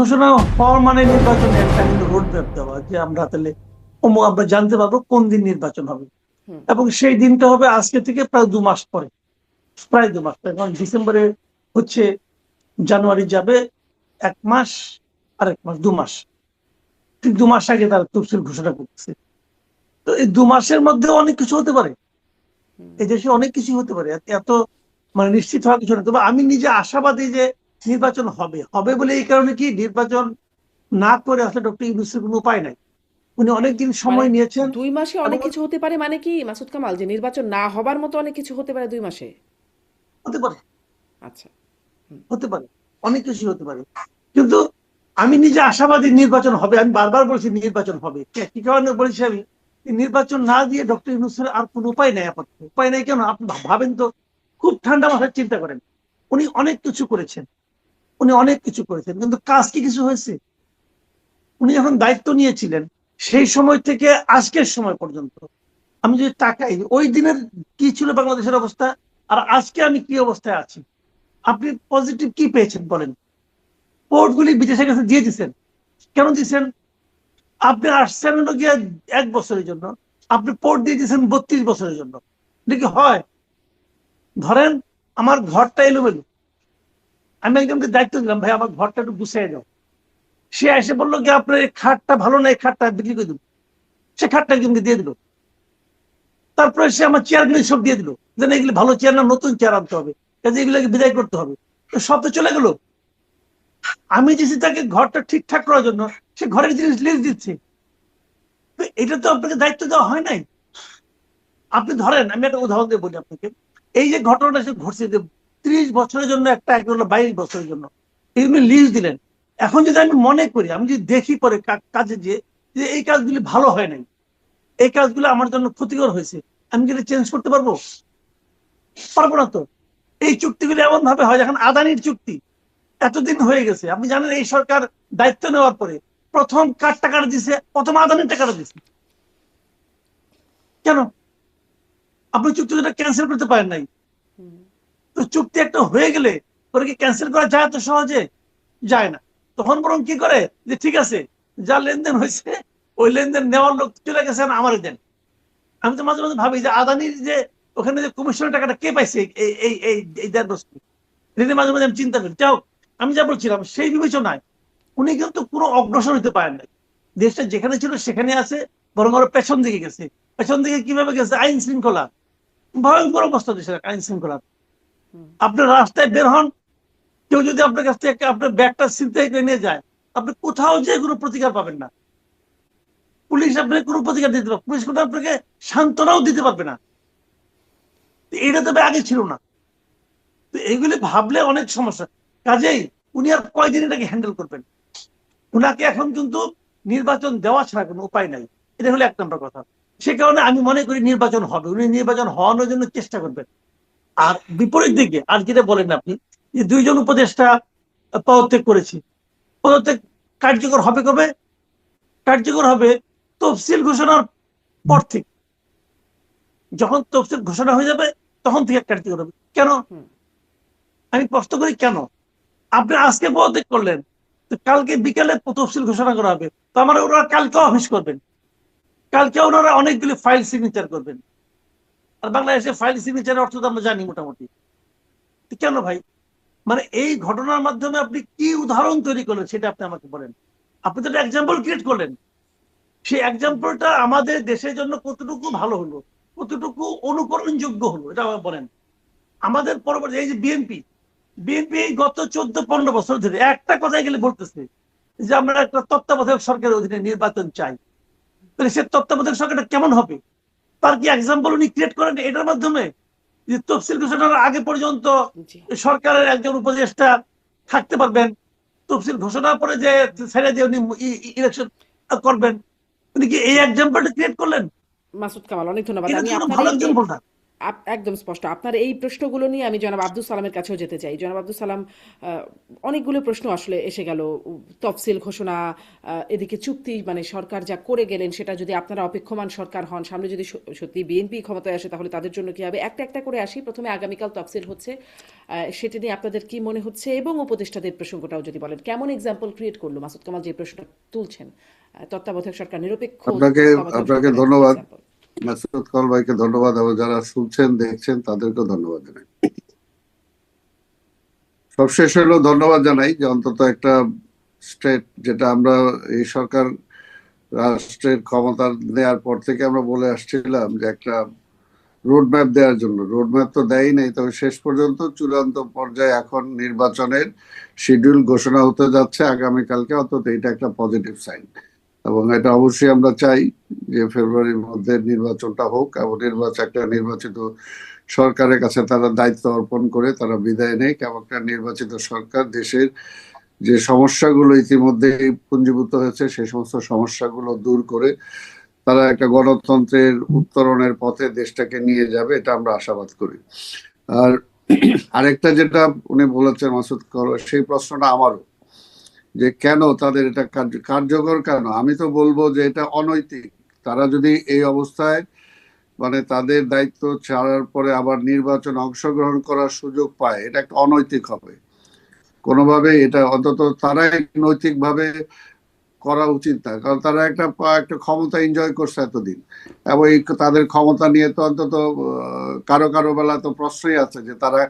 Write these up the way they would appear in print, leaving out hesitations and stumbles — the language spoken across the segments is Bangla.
ঘোষণা হওয়ার মানে নির্বাচনে একটা কিন্তু রোড ম্যাপ দেওয়া, যে আমরা তাহলে আমরা জানতে পারবো কোন দিন নির্বাচন হবে, এবং সেই দিনটা হবে আজকে থেকে প্রায় 2 মাস পরে। প্রায় 2 মাস, কারণ ডিসেম্বরে হচ্ছে, জানুয়ারি যাবে 1 মাস, আর 1 মাস, 2 মাস, ঠিক 2 মাস আগে তারা তফসিল ঘোষণা করতেছে। তো এই 2 মাসের মধ্যে অনেক কিছু হতে পারে, এই দেশে অনেক কিছু হতে পারে, এত মানে নিশ্চিত হওয়ার কিছু না। তবে আমি নিজে আশাবাদী যে নির্বাচন হবে। হবে বলে এই কারণে কি, নির্বাচন না করে আসলে ডক্টর ইউনূসের কোনো উপায় নাই। উনি অনেকদিন মানে সময় নিয়েছেন 2 মাসে এবং অনেক কিছু হতে পারে মানে কি মাসুদ কামাল, যে নির্বাচন না হবার মতো অনেক কিছু হতে পারে 2 মাসে? হতে পারে, আচ্ছা। হতে পারে, অনেক কিছু হতে পারে। কিন্তু আমি নিজে আশাবাদী নির্বাচন হবে। আমি বারবার বলছি নির্বাচন হবে। কি কারণে বলছি আমি, নির্বাচন না দিয়ে ডক্টর ইউনূসের আর কোন উপায় নাই, আপাতত উপায় নাই। কেন আপনি ভাবেন তো, খুব ঠান্ডা মাথায় চিন্তা করেন। উনি অনেক কিছু করেছেন, উনি অনেক কিছু করেছেন, কিন্তু কাজ কি কিছু হয়েছে? উনি যখন দায়িত্ব নিয়েছিলেন সেই সময় থেকে আজকের সময় পর্যন্ত আমি যদি তাকাই, ওই দিনের কি ছিল বাংলাদেশের অবস্থা, আর আজকে আমি কি অবস্থায় আছি, আপনি পজিটিভ কি পেয়েছেন বলেন? পোর্টগুলি বিদেশের কাছে দিয়ে দিচ্ছেন। কেন দিচ্ছেন? আপনি আসছেন হলো গিয়ে 1 বছরের জন্য, আপনি পোর্ট দিয়ে দিচ্ছেন 32 বছরের জন্য। এটা কি হয়? ধরেন আমার ঘরটা এলোমেলো, আমি একজনকে দায়িত্ব দিলাম, ভাই আমার ঘরটা একটু গুছিয়ে দাও। সে এসে বললো কি, আপনার এই খাটটা ভালো না, এই খাটটা বিক্রি করে দিল। সে খাটটা একজনকে দিয়ে দিল। তারপরে সে আমার চেয়ারগুলি সব দিয়ে দিল, যেন এগুলি ভালো চেয়ার না, নতুন চেয়ার আনতে হবে, কাজে এগুলোকে বিদায় করতে হবে। তো সব তো চলে গেল। আমি দিচ্ছি তাকে ঘরটা ঠিকঠাক করার জন্য, সে ঘরের জিনিস লিজ দিচ্ছে। তো এটা তো আপনাকে দায়িত্ব দেওয়া হয় নাই। আপনি ধরেন, আমি একটা উদাহরণ দিয়ে বলি আপনাকে, এই যে ঘটনাটা সে ঘটছে, যে 30 বছরের জন্য একটা, এক হলো 22 বছরের জন্য এগুলো লিজ দিলেন। এখন যদি আমি মনে করি, আমি যদি দেখি পরে কাজে যে যে এই কাজগুলি ভালো হয় নাই, এই কাজগুলো আমার জন্য ক্ষতিকর হয়েছে, আমি কি চেঞ্জ করতে পারবো? পারবো না তো। এই চুক্তিগুলি এমন ভাবে হয়, যখন আদানির চুক্তি এতদিন হয়ে গেছে, আপনি জানেন এই সরকার দায়িত্ব নেওয়ার পরে প্রথম কার টাকাটা দিছে? প্রথম আদানির টাকাটা দিছে। কেন? আপনি চুক্তিটা ক্যান্সেল করতে পারেন নাই। তো চুক্তি একটা হয়ে গেলে পরে কি ক্যান্সেল করা যায় তো সহজে? যায় না। তখন বরং কি করে, যে ঠিক আছে, যা লেনদেন হয়েছে ওই লেনদেন নেওয়ার লোক চলে গেছে, আমারই দেন। আমি তো মাঝে মাঝে ভাবি যে আদানির যে ওখানে যে কমিশনের টাকাটা কে পাইছে এই এই এই এই 1.5 বছর, এটা মাঝে মাঝে আমি চিন্তা করি। যাও, আমি যা বলছিলাম সেই বিবেচনায় উনি কিন্তু পুরো অগ্রসর হতে পারেন নাই। দেশটা যেখানে ছিল সেখানে আছে, বরং আরো পেছন দিকে গেছে। পেছন দিকে কিভাবে গেছে? আইন শৃঙ্খলা, ভয়ঙ্কর অবস্থা দেশের আইন শৃঙ্খলা। আপনার রাস্তায় বের হন, কেউ যদি আপনার কাছ থেকে আপনার ব্যাগটা ছিনতাই করে নিয়ে যায়, আপনি কোথাও যে কোনো প্রতিকার পাবেন না। পুলিশ আপনাকে কোনো প্রতিকার দিতে পারবে, পুলিশ কিন্তু আপনাকে সান্ত্বনাও দিতে পারবে না। এটা তবে আগে ছিল না। তো এইগুলি ভাবলে অনেক সমস্যা। কাজেই উনি আর কয়দিন এটাকে হ্যান্ডেল করবেন? উনাকে এখন কিন্তু নির্বাচন দেওয়া ছাড়া কোনো উপায় নাই। এটা হলো 1 নম্বর কথা। সে কারণে আমি মনে করি নির্বাচন হবে, উনি নির্বাচন হওয়ানোর জন্য চেষ্টা করবেন। আর বিপরীত দিকে আর যেটা বলেন আপনি, যে 2জন উপদেষ্টা পদত্যাগ করেছি, পদত্যাগ কার্যকর হবে কবে? কার্যকর হবে তফসিল ঘোষণার পর থেকে। যখন তফসিল ঘোষণা হয়ে যাবে তখন থেকে কার্যকর হবে। কেন? আমি প্রশ্ন করি কেন? আপনি আজকে পদত্যাগ করলেন, তো কালকে বিকালে তফসিল ঘোষণা করা হবে, তো আমার ওরা কালকে অফিস করবেন, কালকে ওনারা অনেকগুলি ফাইল সিগনেচার করবেন। আর বাংলাদেশে ফাইল সিগনেচারের অর্থ তো আমরা জানি মোটামুটি। কেন ভাই? মানে এই ঘটনার মাধ্যমে আপনি কি উদাহরণ তৈরি করলেন সেটা আপনি আমাকে বলেন। আপনি তো একটা এক্সাম্পল ক্রিয়েট করলেন, সেই এক্সাম্পলটা আমাদের দেশের জন্য কতটুকু ভালো হলো, কতটুকু অনুকরণযোগ্য হলো, এটা আমাকে বলেন। আমাদের পরবর্তী এই যে বিএনপি, বিএনপি এই গত 14-15 বছর ধরে একটা কথাই গেলে বলতেছে যে আমরা একটা তত্ত্বাবধায়ক সরকারের অধীনে নির্বাচন চাই। তাহলে সে তত্ত্বাবধায়ক সরকারটা কেমন হবে? তার কি এক্সাম্পল উনি ক্রিয়েট করেন এটার মাধ্যমে, যে তফসিল ঘোষণার আগে পর্যন্ত জি। সরকারের একজন উপদেষ্টা থাকতে পারবেন, তফসিল ঘোষণার পরে যে ছেড়ে দিয়ে উনি ইলেকশন করবেন? উনি কি এই এক্সাম্পলটা ক্রিয়েট করলেন? মাসুদ কামাল, অনেক ধন্যবাদ। এটা আমি তো কোনো আপনার ভালো এই যে এক্সাম্পল না। একদম স্পষ্ট। আপনার এই প্রশ্নগুলো নিয়ে আমি জনাব আব্দুল সালামের কাছেও যেতে চাই। জনাব আব্দুল সালাম, অনেকগুলো প্রশ্ন আসলে এসে গেল। তফসিল ঘোষণা, এদিকে চুক্তি, মানে সরকার যা করে গেলেন সেটা যদি আপনারা অপেক্ষমান সরকার হন, সামনে যদি সত্যি বিএনপি ক্ষমতায় আসে তাহলে তাদের জন্য কি হবে? একটা একটা করে আসি। প্রথমে আগামীকাল তফসিল হচ্ছে, সেটা নিয়ে আপনাদের কি মনে হচ্ছে, এবং উপদেষ্টাদের প্রসঙ্গটাও যদি বলেন। কেমন এক্সাম্পল ক্রিয়েট করলো মাসুদ কামাল যে প্রশ্নটা তুলছেন? তত্ত্বাবধায়ক সরকার, নিরপেক্ষ আপনাকে তত্ত্বাবধায়ক আপনাকে সরকারের ধন্যবাদ, এক্সাম্পল। মাসুদ কল ভাইকে ধন্যবাদ, এবং যারা শুনছেন দেখছেন তাদেরকেও ধন্যবাদ জানাই। সবশেষ হলো ধন্যবাদ জানাই যে অন্তত একটা স্টেট, যেটা আমরা এই সরকার রাষ্ট্রের ক্ষমতা নেয়ার পর থেকে আমরা বলে আসছিলাম যে একটা রোড ম্যাপ দেওয়ার জন্য, রোড ম্যাপ তো দেয়ই নাই, তবে শেষ পর্যন্ত চূড়ান্ত পর্যায়ে এখন নির্বাচনের শিডিউল ঘোষণা হতে যাচ্ছে আগামীকালকে। অন্তত এটা একটা পজিটিভ সাইন, এবং এটা অবশ্যই আমরা চাই যে ফেব্রুয়ারির মধ্যে নির্বাচনটা হোক, এবং একটা নির্বাচিত সরকারের কাছে তারা দায়িত্ব অর্পণ করে তারা বিদায় নেয়, এবং একটা নির্বাচিত সরকার দেশের যে সমস্যাগুলো ইতিমধ্যে পুঞ্জীভূত হয়েছে সেই সমস্ত সমস্যাগুলো দূর করে তারা একটা গণতন্ত্রের উত্তরণের পথে দেশটাকে নিয়ে যাবে, এটা আমরা আশাবাদ করি। আর আরেকটা যেটা উনি বলেছেন মাসুদ কর, সেই প্রশ্নটা আমারও, যে কেন তাদের এটা কার্যকর কেন? আমি তো বলবো যে এটা অনৈতিক। তারা যদি এই অবস্থায়, মানে তাদের দায়িত্ব ছাড়ার পরে আবার নির্বাচন অংশগ্রহণ করার সুযোগ পায়, এটা একটা অনৈতিক হবে কোনোভাবে। এটা অন্তত তারাই নৈতিকভাবে করা উচিত না, কারণ তারা একটা একটা ক্ষমতা এনজয় করছে এতদিন, এবং এই তাদের ক্ষমতা নিয়ে তো অন্তত কারো কারো বেলা তো প্রশ্নই আছে যে তারা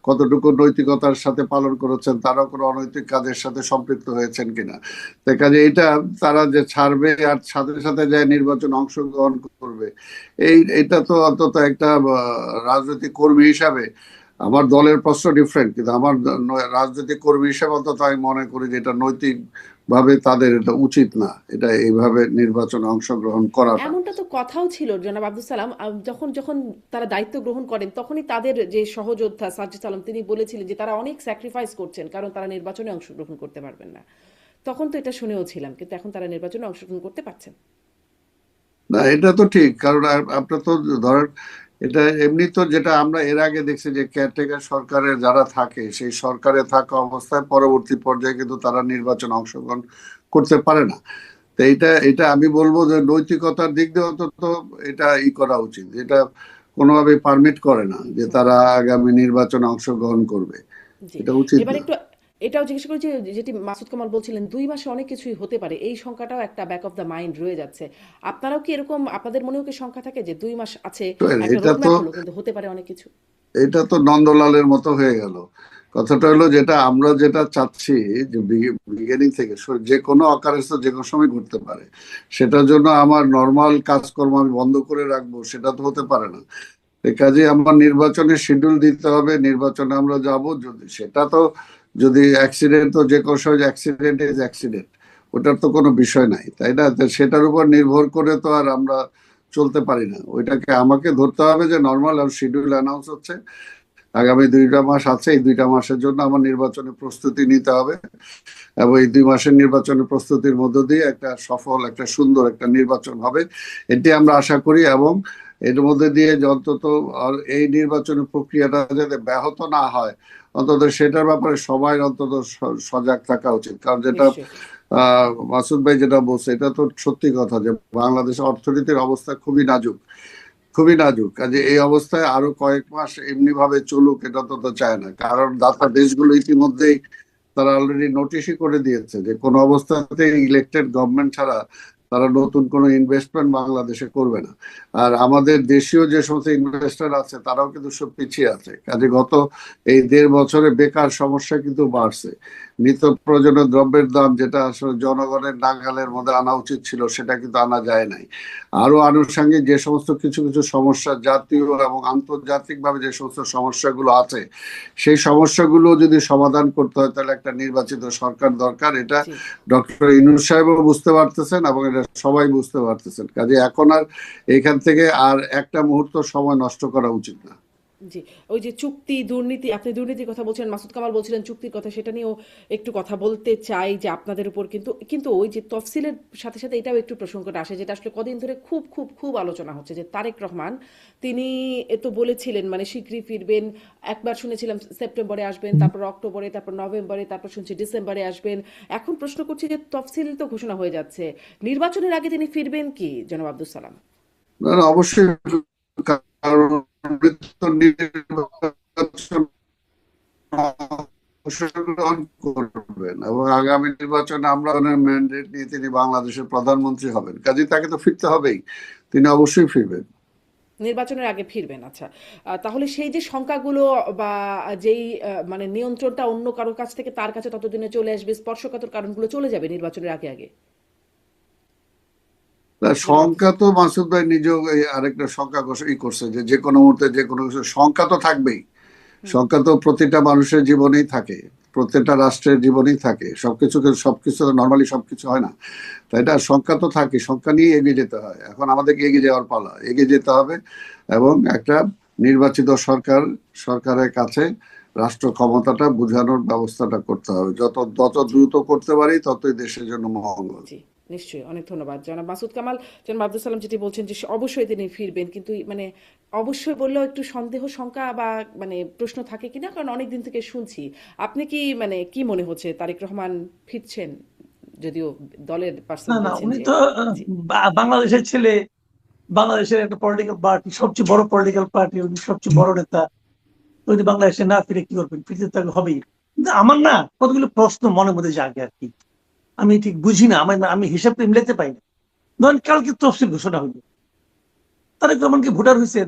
কতটুকু নৈতিকতার সাথে পালন করেছেন, তারা কোনো অনৈতিক কাজের সাথে সম্পৃক্ত হয়েছেন কিনা। তাই কাজে এটা তারা যে ছাড়বে আর সাথে সাথে যে নির্বাচন অংশগ্রহণ করবে, এটা তো অন্তত একটা রাজনৈতিক কর্মী হিসাবে, আমার দলের প্রশ্ন ডিফারেন্ট, কিন্তু আমার রাজনৈতিক কর্মী হিসেবে অন্তত আমি মনে করি যে এটা নৈতিক ভাবে তাদের এটা উচিত না, এটা এইভাবে নির্বাচনে অংশগ্রহণ করাটা। এমনটা তো কথাও ছিল জনাব আব্দুল সালাম, যখন যখন তারা দায়িত্ব গ্রহণ করেন তখনই তাদের যে সহযোদ্ধা সাজ্জাদ সালাম তিনি বলেছিলেন যে তারা অনেক স্যাক্রিফাইস করছেন কারণ তারা নির্বাচনে অংশগ্রহণ করতে পারবেন না। তখন তো এটা শুনেও ছিলাম, কিন্তু এখন তারা নির্বাচনে অংশগ্রহণ করতে পারছেন। না, এটা তো ঠিক, কারণ আপনার তো ধরেন এটা এমনি তো, যেটা আমরা এর আগে দেখছি যে কেয়ারটেকার সরকারে যারা থাকে সেই সরকারে থাকা অবস্থায় পরবর্তী পর্যায়ে কিন্তু তারা নির্বাচন অংশগ্রহণ করতে পারে না। তো এটা এটা আমি বলবো যে নৈতিকতার দিক দিয়ে অন্তত এটা করা উচিত, এটা কোনোভাবে পারমিট করে না যে তারা আগামী নির্বাচনে অংশগ্রহণ করবে, জি, এটা উচিত এবার না। একটু এটাও জিজ্ঞেস করি যে যেটি মাসুদ কামাল বলছিলেন 2 মাসে অনেক কিছুই হতে পারে, এই সংখ্যাটাও একটা ব্যাক অফ দ্য মাইন্ড রয়ে যাচ্ছে। আপনারাও কি এরকম, আপনাদের মনেও কি সংখ্যা থাকে যে 2 মাস আছে, তো একটা এটা রোড তো ম্যাপ হলো কিন্তু হতে পারে অনেক কিছু? এটা তো নন্দলালের মতো হয়ে গেল। কথাটা হলো যেটা আমরা যেটা চাচ্ছি যে বিগিনিং থেকে যে কোনো অকারেন্স তো যে কোনো সময় ঘটতে পারে, সেটার জন্য আমার নর্মাল কাজকর্ম আমি বন্ধ করে রাখবো, সেটা তো হতে পারে না। এই কাজে আমার নির্বাচনের শিডিউল দিতে হবে, নির্বাচনে আমরা যাব। যদি সেটা তো, যদি অ্যাক্সিডেন্ট, তো যে কোনো সময় অ্যাক্সিডেন্ট ইজ অ্যাক্সিডেন্ট, ওটার তো কোনো বিষয় নাই, তাই না? তো সেটার উপর নির্ভর করে তো আর আমরা চলতে পারি না। ওইটাকে আমাকে ধরতে হবে যে নর্মাল আর শিডিউল অ্যানাউন্স হচ্ছে, আগামী 2টা মাস আছে, এই 2টা মাসের জন্য আমার নির্বাচনের প্রস্তুতি নিতে হবে, এবং এই 2 মাসের নির্বাচনের প্রস্তুতির মধ্য দিয়ে একটা সফল, একটা সুন্দর একটা নির্বাচন হবে, এটি আমরা আশা করি। এবং এর মধ্যে দিয়ে অন্তত এই নির্বাচনের প্রক্রিয়াটা যাতে ব্যাহত না হয়, অন্তত সেটার ব্যাপারে সবাই অন্তত সজাগ থাকা উচিত। কারণ যেটা নিশ্চয়ই। মাসুদ ভাই যেটা বলছে, এটা তো সত্যি কথা যে বাংলাদেশের অর্থনীতির অবস্থা খুবই নাজুক, খুবই নাজুক। কাজে এই অবস্থায় আরো কয়েক মাস এমনি ভাবে চলুক এটা তো চায় না, কারণ দাতা দেশগুলো ইতিমধ্যেই তারা অলরেডি নোটিশই করে দিয়েছে যে কোনো অবস্থাতে ইলেক্টেড গভর্নমেন্ট ছাড়া তারা নতুন কোনো ইনভেস্টমেন্ট বাংলাদেশে করবে না। আর আমাদের দেশীয় যে সমস্ত ইনভেস্টর আছে তারাও কিন্তু সব পিছিয়ে আছে। কাজে গত এই 1.5 বছরে বেকার সমস্যা কিন্তু বাড়ছে। নিত্য প্রয়োজনীয় দ্রব্যের দাম যেটা আসলে জনগণের নাগালের মধ্যে আনা উচিত ছিল সেটা কিন্তু আনা যায় নাই। আরো আনুষঙ্গিক যে সমস্ত কিছু কিছু সমস্যা, জাতীয় এবং আন্তর্জাতিক ভাবে যে সমস্ত সমস্যাগুলো আছে, সেই সমস্যাগুলো যদি সমাধান করতে হয় তাহলে একটা নির্বাচিত সরকার দরকার। এটা জি, ডক্টর ইউনূস সাহেবও বুঝতে পারতেছেন, এবং এটা সবাই বুঝতে পারতেছেন। কাজে এখন আর এখান থেকে আর একটা মুহূর্ত সময় নষ্ট করা উচিত না। জি, ওই যে চুক্তি, দুর্নীতি, আপনি দুর্নীতির কথা বলছিলেন, মাসুদ কামাল বলছিলেন চুক্তির কথা, সেটা নিয়েও একটু কথা বলতে চাই যে আপনাদের উপর কিন্তু কিন্তু ওই যে তফসিলের সাথে সাথে এটাও একটু প্রসঙ্গটা আসে, যেটা আসলে কদিন ধরে খুব খুব খুব আলোচনা হচ্ছে, যে তারেক রহমান তিনি তো বলেছিলেন মানে শীঘ্রই ফিরবেন। একবার শুনেছিলাম সেপ্টেম্বরে আসবেন, তারপর অক্টোবরে, তারপর নভেম্বরে, তারপর শুনছি ডিসেম্বরে আসবেন। এখন প্রশ্ন করছি যে তফসিল তো ঘোষণা হয়ে যাচ্ছে, নির্বাচনের আগে তিনি ফিরবেন কি জনাব আব্দুল সালাম? না, না, অবশ্যই। কারণ উনি তো নির্বাচন অংশগ্রহণ করবেন এবং আগামী নির্বাচনে আমরা ম্যান্ডেট নিয়ে তিনি বাংলাদেশের প্রধানমন্ত্রী হবেন, কাজে তাকে তো ফিরতে হবেই, তিনি অবশ্যই ফিরবেন। নির্বাচনের আগে ফিরবেন, আচ্ছা। তাহলে সেই যে শঙ্কাগুলো বা যেই মানে নিয়ন্ত্রণটা অন্য কারোর কাছ থেকে তার কাছে ততদিনে চলে আসবে, স্পর্শকাতর কারণগুলো চলে যাবে নির্বাচনের আগে আগে, জনাব আব্দুল শঙ্কা সালাম। তো মাসুদ ভাই নিজেও এই আরেকটা শঙ্কা করছে যে যে কোনো মুহূর্তে যে কোনো কিছু শঙ্কা তো থাকবেই। হুম। শঙ্কা তো প্রতিটা মানুষের জীবনেই থাকে, প্রত্যেকটা রাষ্ট্রের জীবনেই থাকে, সবকিছু নর্মালি সবকিছু হয় না, তাই না? শঙ্কা তো থাকে, শঙ্কা নিয়ে এগিয়ে যেতে হয়। এখন আমাদেরকে এগিয়ে যাওয়ার পালা, এগিয়ে যেতে হবে এবং একটা নির্বাচিত সরকারের কাছে রাষ্ট্র ক্ষমতাটা বোঝানোর ব্যবস্থাটা করতে হবে। যত জি, দ্রুত করতে পারি ততই দেশের জন্য মঙ্গল। জি, নিশ্চয়ই, অনেক ধন্যবাদ জনাব মাসুদ কামাল। জনাব আব্দুল সালাম যেটি বলছেন যে অবশ্যই তিনি ফিরবেন, কিন্তু মানে অবশ্যই বললেও একটু সন্দেহ শঙ্কা বা মানে প্রশ্ন থাকে কিনা, কারণ অনেক দিন থেকে শুনছি। আপনি কি মানে কি মনে হচ্ছে তারেক রহমান ফিরছেন, যদিও দলের পার্সন না না, বলছেন উনি যে? তো জি। বাংলাদেশের ছেলে, বাংলাদেশের একটা পলিটিক্যাল পার্টি, সবচেয়ে বড় পলিটিক্যাল পার্টি, উনি সবচেয়ে বড় নেতা। তো যদি বাংলাদেশে না ফিরে কি করবেন? ফিরতে তো হবেই। কিন্তু আমার না কতগুলো প্রশ্ন মনের মধ্যে জাগে আর কি, আমি ঠিক বুঝি না, আমি হিসাবটা মিলাতে পাই না। ধরেন কালকে তফসিল ঘোষণা হইলো, তারেক রহমান কি ভোটার হয়েছেন?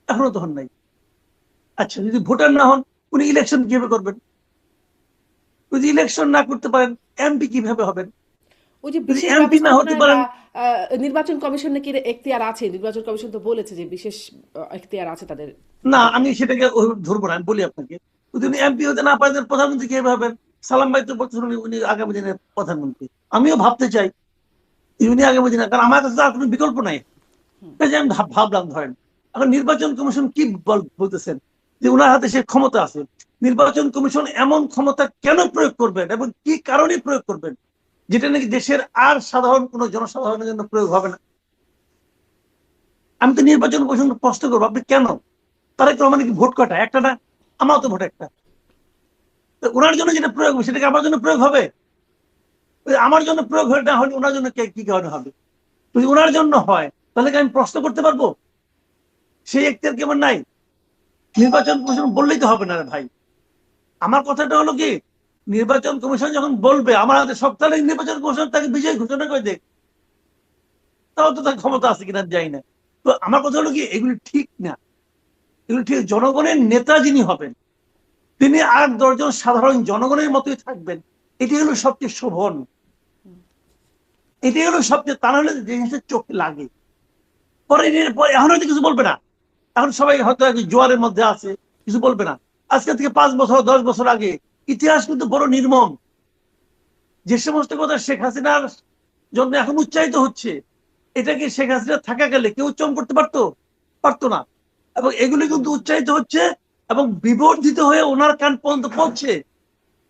এখনো তো হন নাই। আচ্ছা, যদি ভোটার না হন, উনি ইলেকশন কিভাবে করবেন? যদি ইলেকশন না করতে পারেন, এমপি কিভাবে হবেন? ওই যে যদি বিশেষ এমপি না হতে ব্যবস্থাপনায় বা পারেন, নির্বাচন কমিশন নাকি এখতিয়ার আছে, নির্বাচন কমিশন তো বলেছে যে বিশেষ এখতিয়ার আছে তাদের না আমি ব্যাপারে। সেটাকে ধরবো না, আমি বলি আপনাকে। যদি উনি আচ্ছা। এমপি হতে না পারেন, প্রধানমন্ত্রী কিভাবে হবেন? সালাম ভাই তো বলছেন উনি আগামী দিনের প্রধানমন্ত্রী। আমিও ভাবতে চাই যে উনি আগামী দিনে, কারণ আমার কাছে তো আর কোনো বিকল্প নাই। হুম। এই যে আমি ভাবলাম, ধরেন এখন নির্বাচন কমিশন কি বলতেছেন যে উনার হাতে সে ক্ষমতা আছে। নির্বাচন কমিশন এমন ক্ষমতা কেন প্রয়োগ করবেন এবং কি কারণে প্রয়োগ করবেন, যেটা নাকি দেশের আর সাধারণ কোন জনসাধারণের জন্য প্রয়োগ হবে না? আমি তো নির্বাচন কমিশন প্রশ্ন করবো, আপনি কেন? তারেক রহমান কি ভোট কটা? একটা না? আমার তো ভোট একটা। তো ওনার জন্য যেটা প্রয়োগ হবে সেটা কি আমার জন্য প্রয়োগ হবে? আমার জন্য প্রয়োগ হয়ে না হলে ওনার জন্য কি কারণে হবে? যদি ওনার জন্য হয়, তাহলে কি আমি প্রশ্ন করতে পারবো? সেই এখতিয়ার কেমন নাই? নির্বাচন কমিশন বললেই তো হবে না রে ভাই। আমার কথাটা হলো কি, নির্বাচন কমিশন যখন বলবে আমার হাতে সব, তাহলে নির্বাচন কমিশন তাকে বিজয় ঘোষণা করে দেখ, তাও তো তার ক্ষমতা আছে কিনা জানি না। তো আমার কথা হলো কি, এগুলি ঠিক না। এগুলি ঠিক, জনগণের নেতা যিনি হবেন তিনি আর 10 জন সাধারণ জনগণের মতোই থাকবেন, এটি হলো সবচেয়ে শোভন, এটি হলো সবচেয়ে, তা নাহলে জিনিসটা চোখে লাগে। পরে এখন হয়তো কিছু বলবে না, এখন সবাই হয়তো জোয়ারের মধ্যে আছে, কিছু বলবে না। আজকে থেকে 5 বছর 10 বছর আগে ইতিহাস কিন্তু বড় নির্মম। যে সমস্ত কথা শেখ হাসিনার জন্য এখন উচ্চারিত হচ্ছে, এটা কি শেখ হাসিনা থাকা গেলে কেউ উচ্চারণ করতে পারতো? পারতো না। এবং এগুলি কিন্তু উচ্চারিত হচ্ছে এবং বিবর্ধিত হয়ে ওনার কান পর্যন্ত পৌঁছে।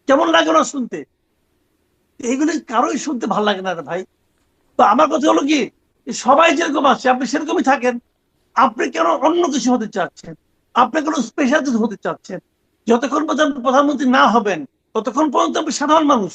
কেমন লাগে না শুনতে? এইগুলি কারোই শুনতে ভালো লাগে না রে ভাই। তো আমার কথা হলো কি, সবাই যেরকম আছে আপনি সেরকমই থাকেন। আপনি কেন অন্য কিছু হতে চাচ্ছেন? আপনি কেন স্পেশাল কিছু হতে চাচ্ছেন? যতক্ষণ পর্যন্ত প্রধানমন্ত্রী না হবেন ততক্ষণ পর্যন্ত আপনি সাধারণ মানুষ।